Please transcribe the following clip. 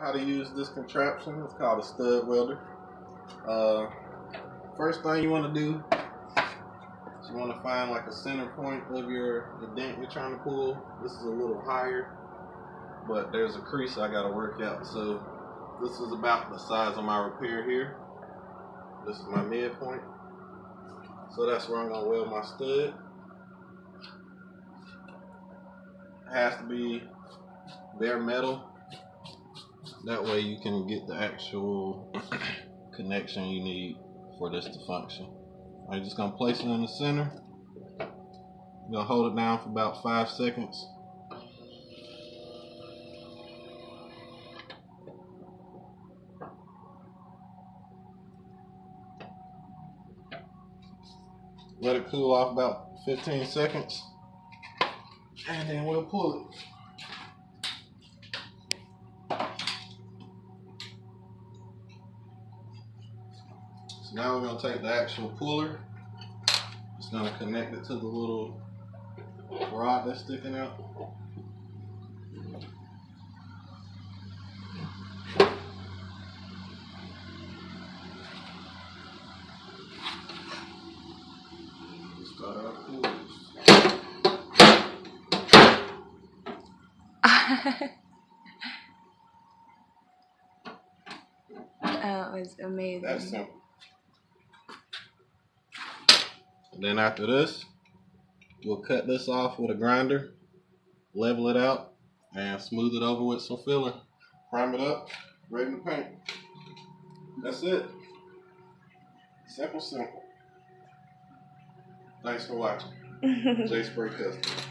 How to use this contraption. It's called a stud welder. First thing you want to do is you want to find like a center point of your dent you're trying to pull. This is a little higher, but there's a crease I got to work out. So this is about the size of my repair here. This is my midpoint. So that's where I'm going to weld my stud. It has to be bare metal. That way you can get the actual connection you need for this to function. I'm just going to place it in the center. I'm going to hold it down for about 5 seconds. Let it cool off about 15 seconds. And then we'll pull it. So now we're going to take the actual puller. Just going to connect it to the little rod that's sticking out. Start our pullers. That was amazing. That's simple. And then after this, we'll cut this off with a grinder, level it out, and smooth it over with some filler. Prime it up, ready to paint. That's it. Simple, simple. Thanks for watching. JaySprayKustomz.